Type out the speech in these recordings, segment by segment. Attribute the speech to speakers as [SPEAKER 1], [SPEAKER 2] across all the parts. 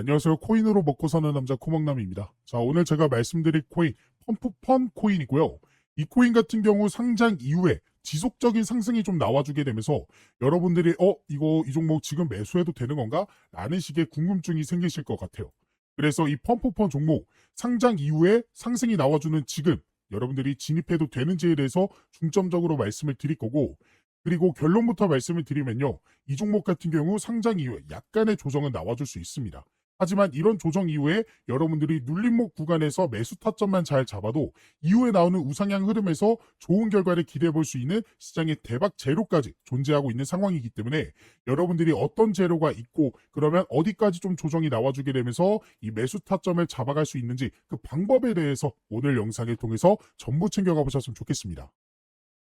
[SPEAKER 1] 네, 안녕하세요. 코인으로 먹고 사는 남자 코먹남입니다. 자, 오늘 제가 말씀드릴 코인, 펌프펀 코인이고요. 이 코인 같은 경우 상장 이후에 지속적인 상승이 좀 나와주게 되면서 여러분들이 이 종목 지금 매수해도 되는 건가? 라는 식의 궁금증이 생기실 것 같아요. 그래서 이 펌프펀 종목 상장 이후에 상승이 나와주는 지금 여러분들이 진입해도 되는지에 대해서 중점적으로 말씀을 드릴 거고, 그리고 결론부터 말씀을 드리면요. 이 종목 같은 경우 상장 이후에 약간의 조정은 나와줄 수 있습니다. 하지만 이런 조정 이후에 여러분들이 눌림목 구간에서 매수 타점만 잘 잡아도 이후에 나오는 우상향 흐름에서 좋은 결과를 기대해 볼 수 있는 시장의 대박 재료까지 존재하고 있는 상황이기 때문에 여러분들이 어떤 재료가 있고 그러면 어디까지 좀 조정이 나와주게 되면서 이 매수 타점을 잡아갈 수 있는지 그 방법에 대해서 오늘 영상을 통해서 전부 챙겨가 보셨으면 좋겠습니다.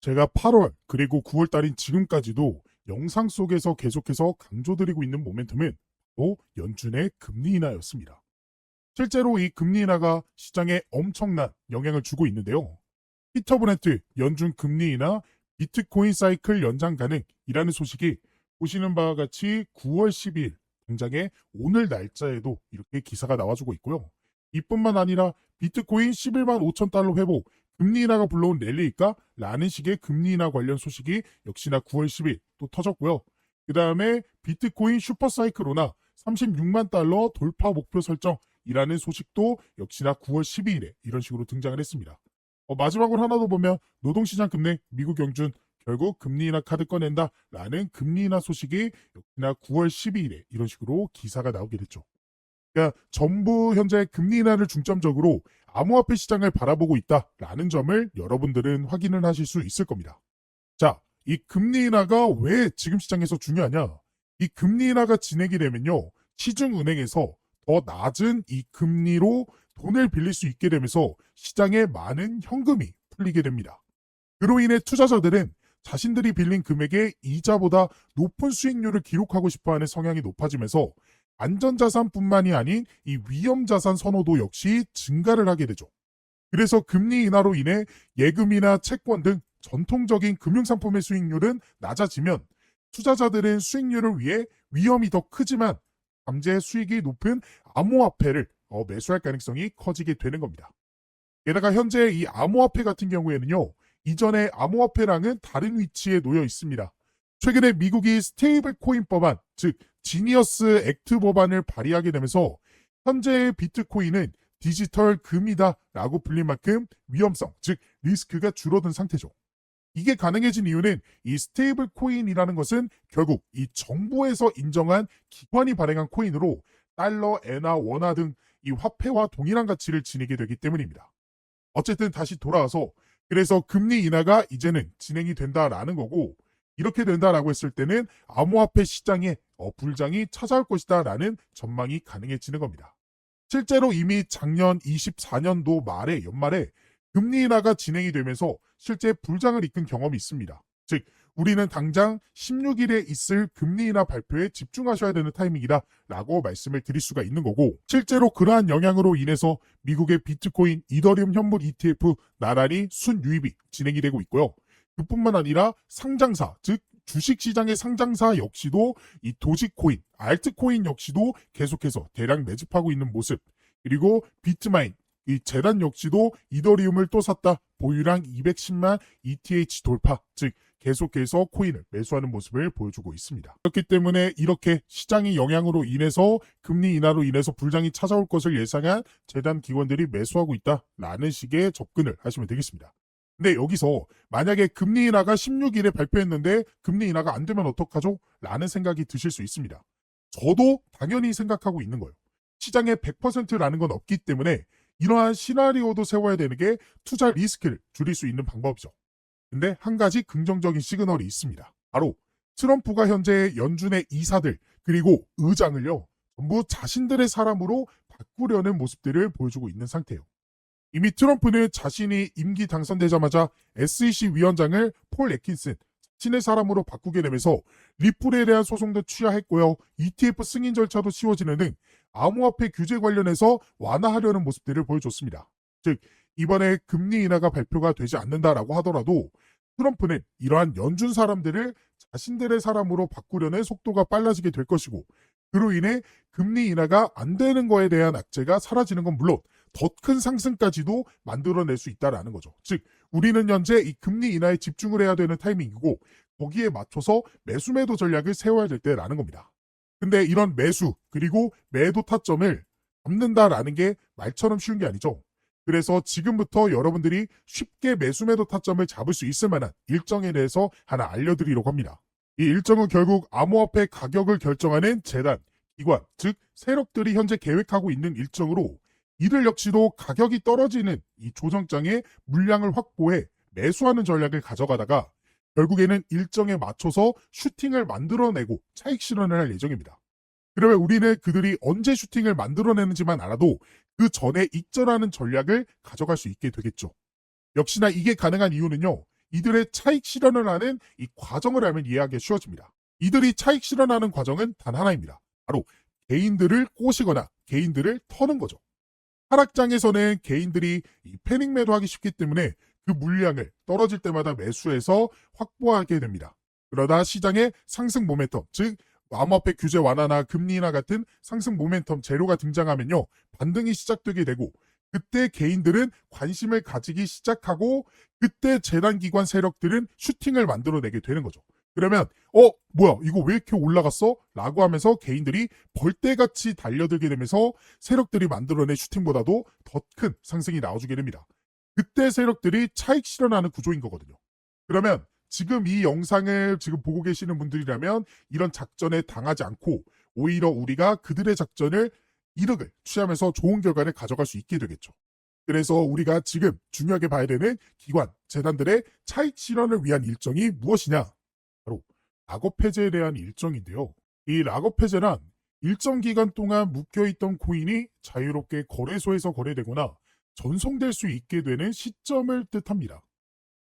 [SPEAKER 1] 제가 8월 그리고 9월 달인 지금까지도 영상 속에서 계속해서 강조드리고 있는 모멘텀은 또 연준의 금리 인하였습니다. 실제로 이 금리 인하가 시장에 엄청난 영향을 주고 있는데요. 피터 브렌트 연준 금리 인하 비트코인 사이클 연장 가능이라는 소식이 보시는 바와 같이 9월 12일 당장에 오늘 날짜에도 이렇게 기사가 나와주고 있고요. 이뿐만 아니라 비트코인 11만 5천 달러 회복 금리 인하가 불러온 랠리일까? 라는 식의 금리 인하 관련 소식이 역시나 9월 10일 또 터졌고요. 그 다음에 비트코인 슈퍼사이클로나 36만 달러 돌파 목표 설정이라는 소식도 역시나 9월 12일에 이런 식으로 등장을 했습니다. 마지막으로 하나 더 보면 노동시장 급등 미국 연준 결국 금리 인하 카드 꺼낸다 라는 금리 인하 소식이 역시나 9월 12일에 이런 식으로 기사가 나오게 됐죠. 그러니까 전부 현재 금리 인하를 중점적으로 암호화폐 시장을 바라보고 있다라는 점을 여러분들은 확인을 하실 수 있을 겁니다. 자, 이 금리 인하가 왜 지금 시장에서 중요하냐? 이 금리 인하가 진행이 되면요. 시중은행에서 더 낮은 이 금리로 돈을 빌릴 수 있게 되면서 시장에 많은 현금이 풀리게 됩니다. 그로 인해 투자자들은 자신들이 빌린 금액의 이자보다 높은 수익률을 기록하고 싶어하는 성향이 높아지면서 안전자산뿐만이 아닌 이 위험자산 선호도 역시 증가를 하게 되죠. 그래서 금리 인하로 인해 예금이나 채권 등 전통적인 금융상품의 수익률은 낮아지면 투자자들은 수익률을 위해 위험이 더 크지만 잠재 수익이 높은 암호화폐를 매수할 가능성이 커지게 되는 겁니다. 게다가 현재 이 암호화폐 같은 경우에는요. 이전의 암호화폐랑은 다른 위치에 놓여 있습니다. 최근에 미국이 스테이블 코인 법안, 즉 지니어스 액트 법안을 발의하게 되면서 현재의 비트코인은 디지털 금이다 라고 불릴 만큼 위험성, 즉 리스크가 줄어든 상태죠. 이게 가능해진 이유는 이 스테이블 코인이라는 것은 결국 이 정부에서 인정한 기관이 발행한 코인으로 달러, 엔화, 원화 등 이 화폐와 동일한 가치를 지니게 되기 때문입니다. 어쨌든 다시 돌아와서 그래서 금리 인하가 이제는 진행이 된다라는 거고 이렇게 된다라고 했을 때는 암호화폐 시장에 불장이 찾아올 것이다 라는 전망이 가능해지는 겁니다. 실제로 이미 작년 24년도 말에 연말에 금리 인하가 진행이 되면서 실제 불장을 이끈 경험이 있습니다. 즉 우리는 당장 16일에 있을 금리 인하 발표에 집중하셔야 되는 타이밍이다 라고 말씀을 드릴 수가 있는 거고 실제로 그러한 영향으로 인해서 미국의 비트코인, 이더리움 현물 ETF 나란히 순유입이 진행이 되고 있고요. 그뿐만 아니라 상장사, 즉 주식시장의 상장사 역시도 이 도지코인, 알트코인 역시도 계속해서 대량 매집하고 있는 모습 그리고 비트마인, 이 재단 역시도 이더리움을 또 샀다. 보유량 210만 ETH 돌파, 즉 계속해서 코인을 매수하는 모습을 보여주고 있습니다. 그렇기 때문에 이렇게 시장의 영향으로 인해서 금리 인하로 인해서 불장이 찾아올 것을 예상한 재단 기관들이 매수하고 있다라는 식의 접근을 하시면 되겠습니다. 근데 여기서 만약에 금리 인하가 16일에 발표했는데 금리 인하가 안 되면 어떡하죠? 라는 생각이 드실 수 있습니다. 저도 당연히 생각하고 있는 거예요. 시장에 100%라는 건 없기 때문에 이러한 시나리오도 세워야 되는 게 투자 리스크를 줄일 수 있는 방법이죠. 근데 한 가지 긍정적인 시그널이 있습니다. 바로 트럼프가 현재 연준의 이사들 그리고 의장을요. 전부 자신들의 사람으로 바꾸려는 모습들을 보여주고 있는 상태예요. 이미 트럼프는 자신이 임기 당선되자마자 SEC 위원장을 폴 애킨슨 자신의 사람으로 바꾸게 되면서 리플에 대한 소송도 취하했고요. ETF 승인 절차도 쉬워지는 등 암호화폐 규제 관련해서 완화하려는 모습들을 보여줬습니다. 즉 이번에 금리 인하가 발표가 되지 않는다라고 하더라도 트럼프는 이러한 연준 사람들을 자신들의 사람으로 바꾸려는 속도가 빨라지게 될 것이고 그로 인해 금리 인하가 안 되는 거에 대한 악재가 사라지는 건 물론 더 큰 상승까지도 만들어낼 수 있다라는 거죠. 즉 우리는 현재 이 금리 인하에 집중을 해야 되는 타이밍이고 거기에 맞춰서 매수 매도 전략을 세워야 될 때라는 겁니다. 근데 이런 매수 그리고 매도 타점을 잡는다라는 게 말처럼 쉬운 게 아니죠. 그래서 지금부터 여러분들이 쉽게 매수 매도 타점을 잡을 수 있을 만한 일정에 대해서 하나 알려드리려고 합니다. 이 일정은 결국 암호화폐 가격을 결정하는 재단, 기관, 즉 세력들이 현재 계획하고 있는 일정으로 이들 역시도 가격이 떨어지는 이 조정장의 물량을 확보해 매수하는 전략을 가져가다가 결국에는 일정에 맞춰서 슈팅을 만들어내고 차익 실현을 할 예정입니다. 그러면 우리는 그들이 언제 슈팅을 만들어내는지만 알아도 그 전에 익절하는 전략을 가져갈 수 있게 되겠죠. 역시나 이게 가능한 이유는요. 이들의 차익 실현을 하는 이 과정을 알면 이해하기 쉬워집니다. 이들이 차익 실현하는 과정은 단 하나입니다. 바로 개인들을 꼬시거나 개인들을 터는 거죠. 하락장에서는 개인들이 이 패닉 매도하기 쉽기 때문에 그 물량을 떨어질 때마다 매수해서 확보하게 됩니다. 그러다 시장의 상승 모멘텀, 즉 암호화폐 규제 완화나 금리 인하 같은 상승 모멘텀 재료가 등장하면요. 반등이 시작되게 되고 그때 개인들은 관심을 가지기 시작하고 그때 재단기관 세력들은 슈팅을 만들어내게 되는 거죠. 그러면 뭐야 이거 왜 이렇게 올라갔어? 라고 하면서 개인들이 벌떼같이 달려들게 되면서 세력들이 만들어낸 슈팅보다도 더 큰 상승이 나와주게 됩니다. 그때 세력들이 차익 실현하는 구조인 거거든요. 그러면 지금 이 영상을 지금 보고 계시는 분들이라면 이런 작전에 당하지 않고 오히려 우리가 그들의 작전을 이득을 취하면서 좋은 결과를 가져갈 수 있게 되겠죠. 그래서 우리가 지금 중요하게 봐야 되는 기관, 재단들의 차익 실현을 위한 일정이 무엇이냐? 바로 락업 해제에 대한 일정인데요. 이 락업 해제란 일정 기간 동안 묶여있던 코인이 자유롭게 거래소에서 거래되거나 전송될 수 있게 되는 시점을 뜻합니다.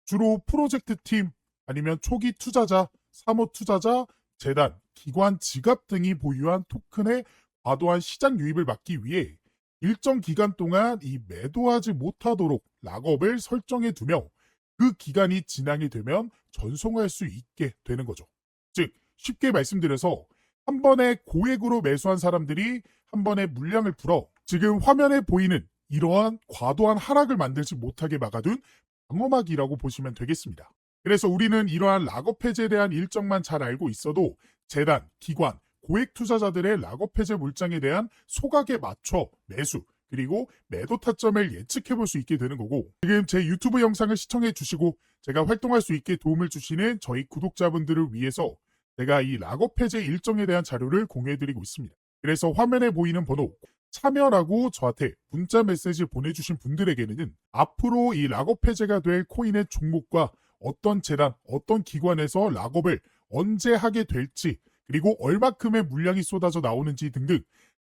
[SPEAKER 1] 주로 프로젝트 팀, 아니면 초기 투자자, 사모 투자자, 재단, 기관 지갑 등이 보유한 토큰의 과도한 시장 유입을 막기 위해 일정 기간 동안 이 매도하지 못하도록 락업을 설정해 두며 그 기간이 지나게 되면 전송할 수 있게 되는 거죠. 즉 쉽게 말씀드려서 한 번에 고액으로 매수한 사람들이 한 번에 물량을 풀어 지금 화면에 보이는 이러한 과도한 하락을 만들지 못하게 막아둔 방어막이라고 보시면 되겠습니다. 그래서 우리는 이러한 락업 해제에 대한 일정만 잘 알고 있어도 재단, 기관, 고액 투자자들의 락업 해제 물량에 대한 소각에 맞춰 매수, 그리고 매도 타점을 예측해 볼 수 있게 되는 거고 지금 제 유튜브 영상을 시청해 주시고 제가 활동할 수 있게 도움을 주시는 저희 구독자분들을 위해서 제가 이 락업 해제 일정에 대한 자료를 공유해 드리고 있습니다. 그래서 화면에 보이는 번호 참여라고 저한테 문자 메시지 보내주신 분들에게는 앞으로 이 락업 해제가 될 코인의 종목과 어떤 재단, 어떤 기관에서 락업을 언제 하게 될지 그리고 얼마큼의 물량이 쏟아져 나오는지 등등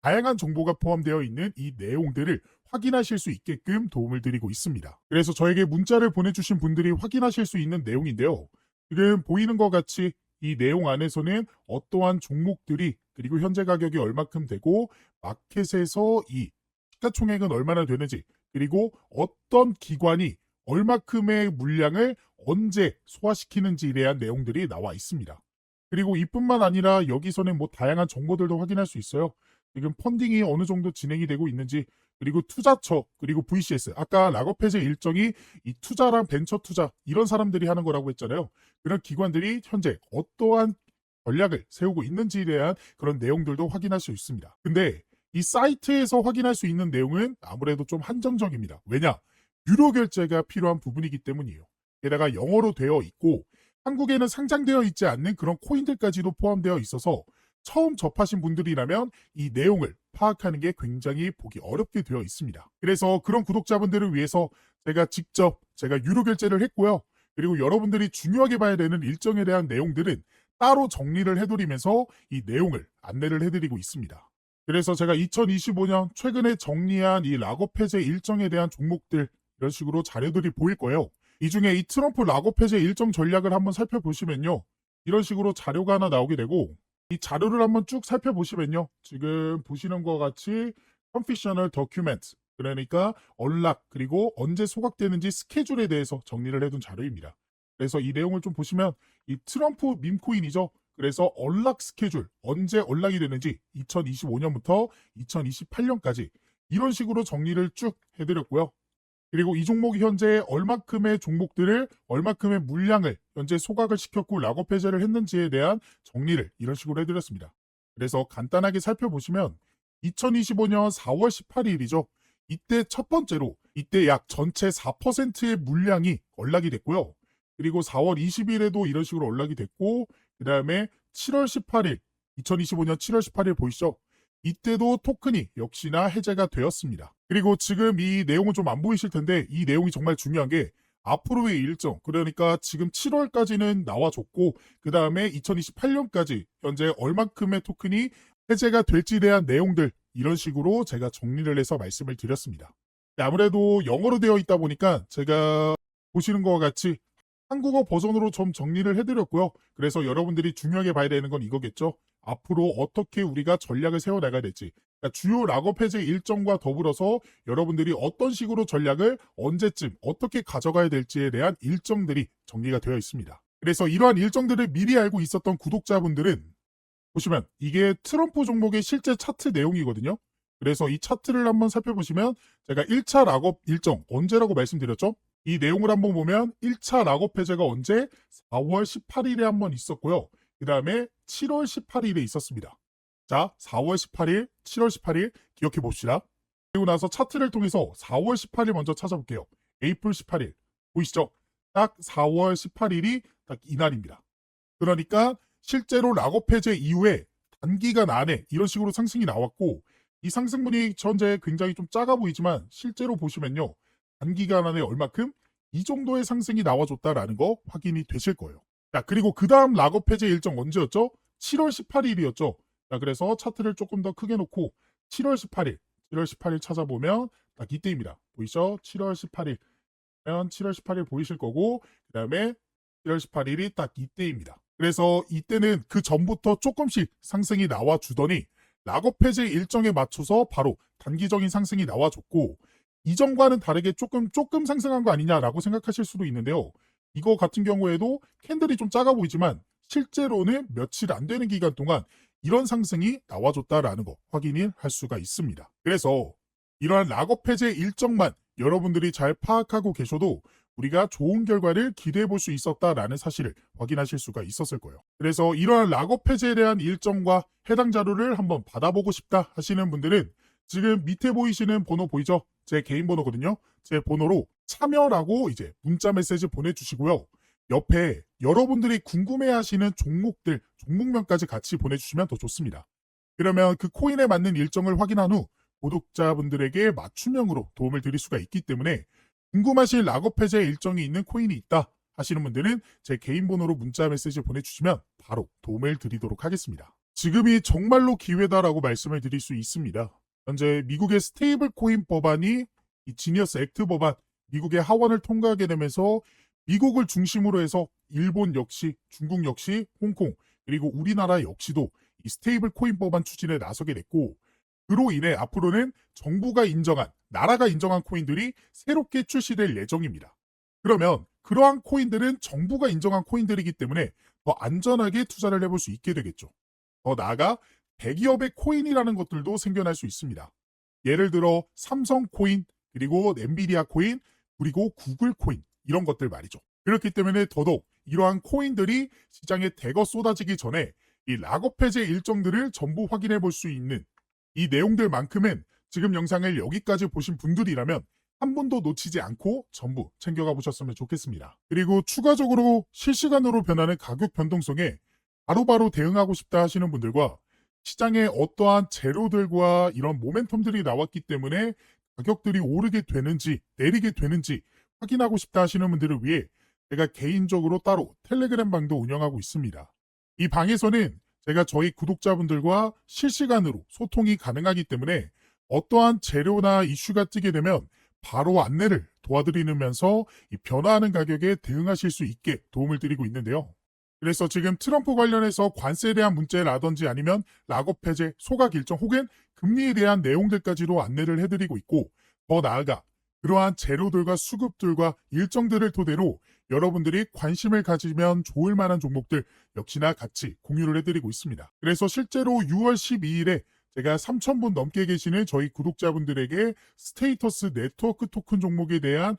[SPEAKER 1] 다양한 정보가 포함되어 있는 이 내용들을 확인하실 수 있게끔 도움을 드리고 있습니다. 그래서 저에게 문자를 보내주신 분들이 확인하실 수 있는 내용인데요. 지금 보이는 것 같이 이 내용 안에서는 어떠한 종목들이 그리고 현재 가격이 얼마큼 되고 마켓에서 이 시가총액은 얼마나 되는지 그리고 어떤 기관이 얼마큼의 물량을 언제 소화시키는지에 대한 내용들이 나와 있습니다. 그리고 이뿐만 아니라 여기서는 뭐 다양한 정보들도 확인할 수 있어요. 지금 펀딩이 어느 정도 진행이 되고 있는지 그리고 투자처 그리고 VCS 아까 락업 해제 일정이 이 투자랑 벤처 투자 이런 사람들이 하는 거라고 했잖아요. 그런 기관들이 현재 어떠한 전략을 세우고 있는지에 대한 그런 내용들도 확인할 수 있습니다. 근데 이 사이트에서 확인할 수 있는 내용은 아무래도 좀 한정적입니다. 왜냐? 유료 결제가 필요한 부분이기 때문이에요. 게다가 영어로 되어 있고 한국에는 상장되어 있지 않는 그런 코인들까지도 포함되어 있어서 처음 접하신 분들이라면 이 내용을 파악하는 게 굉장히 보기 어렵게 되어 있습니다. 그래서 그런 구독자분들을 위해서 제가 유료 결제를 했고요. 그리고 여러분들이 중요하게 봐야 되는 일정에 대한 내용들은 따로 정리를 해드리면서 이 내용을 안내를 해드리고 있습니다. 그래서 제가 2025년 최근에 정리한 이 락업 해제 일정에 대한 종목들 이런 식으로 자료들이 보일 거예요. 이 중에 이 트럼프 락업 해제 일정 전략을 한번 살펴보시면요. 이런 식으로 자료가 하나 나오게 되고 이 자료를 한번 쭉 살펴보시면요. 지금 보시는 것과 같이 Confidential Document 그러니까 언락 그리고 언제 소각되는지 스케줄에 대해서 정리를 해둔 자료입니다. 그래서 이 내용을 좀 보시면 이 트럼프 밈코인이죠. 그래서 언락 스케줄, 언제 언락이 되는지 2025년부터 2028년까지 이런 식으로 정리를 쭉 해드렸고요. 그리고 이 종목이 현재 얼마큼의 종목들을 얼마큼의 물량을 현재 소각을 시켰고 락업 해제를 했는지에 대한 정리를 이런 식으로 해드렸습니다. 그래서 간단하게 살펴보시면 2025년 4월 18일이죠. 이때 첫 번째로 이때 약 전체 4%의 물량이 언락이 됐고요. 그리고 4월 20일에도 이런 식으로 언락이 됐고 그 다음에 7월 18일 2025년 7월 18일 보이시죠? 이때도 토큰이 역시나 해제가 되었습니다. 그리고 지금 이 내용은 좀 안 보이실 텐데 이 내용이 정말 중요한 게 앞으로의 일정, 그러니까 지금 7월까지는 나와줬고 그 다음에 2028년까지 현재 얼만큼의 토큰이 해제가 될지에 대한 내용들 이런 식으로 제가 정리를 해서 말씀을 드렸습니다. 아무래도 영어로 되어 있다 보니까 제가 보시는 것과 같이 한국어 버전으로 좀 정리를 해드렸고요. 그래서 여러분들이 중요하게 봐야 되는 건 이거겠죠. 앞으로 어떻게 우리가 전략을 세워나가야 될지, 그러니까 주요 락업 해제 일정과 더불어서 여러분들이 어떤 식으로 전략을 언제쯤 어떻게 가져가야 될지에 대한 일정들이 정리가 되어 있습니다. 그래서 이러한 일정들을 미리 알고 있었던 구독자분들은 보시면 이게 트럼프 종목의 실제 차트 내용이거든요. 그래서 이 차트를 한번 살펴보시면 제가 1차 락업 일정 언제라고 말씀드렸죠? 이 내용을 한번 보면 1차 락업 해제가 언제? 4월 18일에 한번 있었고요. 그 다음에 7월 18일에 있었습니다. 자, 4월 18일, 7월 18일 기억해 봅시다. 그리고 나서 차트를 통해서 4월 18일 먼저 찾아볼게요. 에이플 18일 보이시죠? 딱 4월 18일이 딱 이날입니다. 그러니까 실제로 락업 해제 이후에 단기간 안에 이런 식으로 상승이 나왔고 이 상승분이 현재 굉장히 좀 작아 보이지만 실제로 보시면요. 단기간 안에 얼마큼? 이 정도의 상승이 나와줬다라는 거 확인이 되실 거예요. 자, 그리고 그 다음 락업 해제 일정 언제였죠? 7월 18일이었죠. 자, 그래서 차트를 조금 더 크게 놓고 7월 18일 찾아보면 딱 이때입니다. 보이죠? 7월 18일. 7월 18일 보이실 거고 그 다음에 7월 18일이 딱 이때입니다. 그래서 이때는 그 전부터 조금씩 상승이 나와주더니 락업 해제 일정에 맞춰서 바로 단기적인 상승이 나와줬고 이전과는 다르게 조금 상승한 거 아니냐라고 생각하실 수도 있는데요. 이거 같은 경우에도 캔들이 좀 작아 보이지만 실제로는 며칠 안 되는 기간 동안 이런 상승이 나와줬다라는 거 확인을 할 수가 있습니다. 그래서 이러한 락업 해제 일정만 여러분들이 잘 파악하고 계셔도 우리가 좋은 결과를 기대해 볼 수 있었다라는 사실을 확인하실 수가 있었을 거예요. 그래서 이러한 락업 해제에 대한 일정과 해당 자료를 한번 받아보고 싶다 하시는 분들은 지금 밑에 보이시는 번호 보이죠? 제 개인 번호거든요. 제 번호로 참여라고 이제 문자 메시지 보내주시고요. 옆에 여러분들이 궁금해하시는 종목들, 종목명까지 같이 보내주시면 더 좋습니다. 그러면 그 코인에 맞는 일정을 확인한 후 구독자분들에게 맞춤형으로 도움을 드릴 수가 있기 때문에 궁금하신 락업 해제 일정이 있는 코인이 있다 하시는 분들은 제 개인 번호로 문자 메시지 보내주시면 바로 도움을 드리도록 하겠습니다. 지금이 정말로 기회다라고 말씀을 드릴 수 있습니다. 현재 미국의 스테이블 코인 법안이 이 지니어스 액트 법안, 미국의 하원을 통과하게 되면서 미국을 중심으로 해서 일본 역시, 중국 역시, 홍콩, 그리고 우리나라 역시도 이 스테이블 코인 법안 추진에 나서게 됐고 그로 인해 앞으로는 정부가 인정한, 나라가 인정한 코인들이 새롭게 출시될 예정입니다. 그러면 그러한 코인들은 정부가 인정한 코인들이기 때문에 더 안전하게 투자를 해볼 수 있게 되겠죠. 더 나아가 대기업의 코인이라는 것들도 생겨날 수 있습니다. 예를 들어 삼성 코인, 그리고 엔비디아 코인, 그리고 구글 코인 이런 것들 말이죠. 그렇기 때문에 더더욱 이러한 코인들이 시장에 대거 쏟아지기 전에 이 락업 해제 일정들을 전부 확인해 볼 수 있는 이 내용들만큼은 지금 영상을 여기까지 보신 분들이라면 한 번도 놓치지 않고 전부 챙겨가 보셨으면 좋겠습니다. 그리고 추가적으로 실시간으로 변하는 가격 변동성에 바로바로 대응하고 싶다 하시는 분들과 시장에 어떠한 재료들과 이런 모멘텀들이 나왔기 때문에 가격들이 오르게 되는지 내리게 되는지 확인하고 싶다 하시는 분들을 위해 제가 개인적으로 따로 텔레그램 방도 운영하고 있습니다. 이 방에서는 제가 저희 구독자분들과 실시간으로 소통이 가능하기 때문에 어떠한 재료나 이슈가 뜨게 되면 바로 안내를 도와드리면서 이 변화하는 가격에 대응하실 수 있게 도움을 드리고 있는데요. 그래서 지금 트럼프 관련해서 관세에 대한 문제라든지 아니면 락업 해제, 소각 일정 혹은 금리에 대한 내용들까지도 안내를 해드리고 있고 더 나아가 그러한 재료들과 수급들과 일정들을 토대로 여러분들이 관심을 가지면 좋을 만한 종목들 역시나 같이 공유를 해드리고 있습니다. 그래서 실제로 6월 12일에 제가 3,000분 넘게 계시는 저희 구독자분들에게 스테이터스 네트워크 토큰 종목에 대한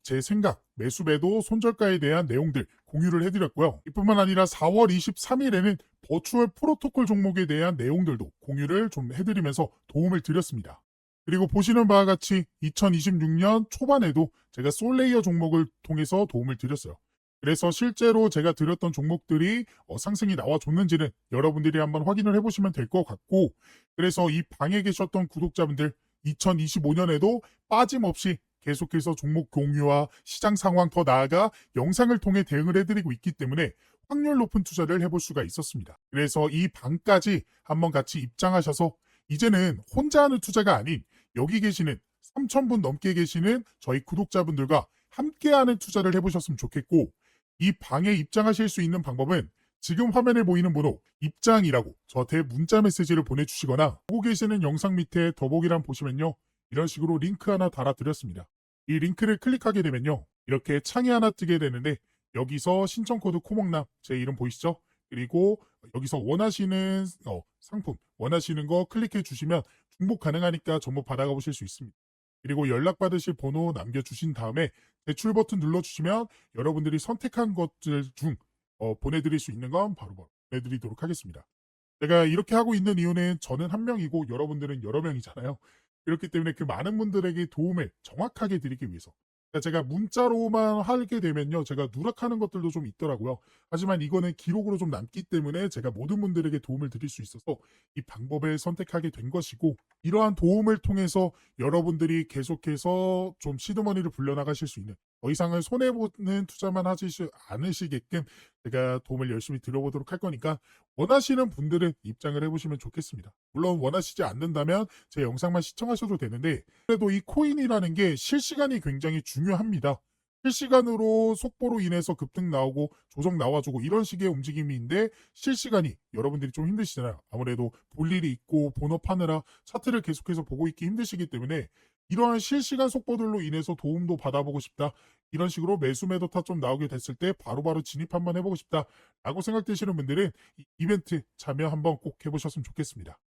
[SPEAKER 1] 제 생각, 매수매도 손절가에 대한 내용들 공유를 해드렸고요. 이뿐만 아니라 4월 23일에는 버추얼 프로토콜 종목에 대한 내용들도 공유를 좀 해드리면서 도움을 드렸습니다. 그리고 보시는 바와 같이 2026년 초반에도 제가 솔레이어 종목을 통해서 도움을 드렸어요. 그래서 실제로 제가 드렸던 종목들이 상승이 나와줬는지는 여러분들이 한번 확인을 해보시면 될 것 같고, 그래서 이 방에 계셨던 구독자분들 2025년에도 빠짐없이 계속해서 종목 공유와 시장 상황 더 나아가 영상을 통해 대응을 해드리고 있기 때문에 확률 높은 투자를 해볼 수가 있었습니다. 그래서 이 방까지 한번 같이 입장하셔서 이제는 혼자 하는 투자가 아닌 여기 계시는 3,000분 넘게 계시는 저희 구독자분들과 함께하는 투자를 해보셨으면 좋겠고, 이 방에 입장하실 수 있는 방법은 지금 화면에 보이는 번호 입장이라고 저한테 문자 메시지를 보내주시거나 보고 계시는 영상 밑에 더보기란 보시면요, 이런 식으로 링크 하나 달아드렸습니다. 이 링크를 클릭하게 되면요, 이렇게 창이 하나 뜨게 되는데 여기서 신청코드 코목남 제 이름 보이시죠? 그리고 여기서 원하시는 상품 원하시는 거 클릭해 주시면 중복 가능하니까 전부 받아가 보실 수 있습니다. 그리고 연락받으실 번호 남겨주신 다음에 제출 버튼 눌러주시면 여러분들이 선택한 것들 중 보내드릴 수 있는 건 바로 보내드리도록 하겠습니다. 제가 이렇게 하고 있는 이유는 저는 한 명이고 여러분들은 여러 명이잖아요. 그렇기 때문에 그 많은 분들에게 도움을 정확하게 드리기 위해서. 그러니까 제가 문자로만 하게 되면요, 제가 누락하는 것들도 좀 있더라고요. 하지만 이거는 기록으로 좀 남기 때문에 제가 모든 분들에게 도움을 드릴 수 있어서 이 방법을 선택하게 된 것이고, 이러한 도움을 통해서 여러분들이 계속해서 좀 시드머니를 불려나가실 수 있는, 더 이상은 손해보는 투자만 하지 않으시게끔 제가 도움을 열심히 드려보도록 할 거니까 원하시는 분들은 입장을 해보시면 좋겠습니다. 물론 원하시지 않는다면 제 영상만 시청하셔도 되는데, 그래도 이 코인이라는 게 실시간이 굉장히 중요합니다. 실시간으로 속보로 인해서 급등 나오고 조정 나와주고 이런 식의 움직임인데, 실시간이 여러분들이 좀 힘드시잖아요. 아무래도 볼 일이 있고 본업하느라 차트를 계속해서 보고 있기 힘드시기 때문에 이러한 실시간 속보들로 인해서 도움도 받아보고 싶다, 이런 식으로 매수 매도타 좀 나오게 됐을 때 바로바로 진입 한번 해보고 싶다 라고 생각되시는 분들은 이 이벤트 참여 한번 꼭 해보셨으면 좋겠습니다.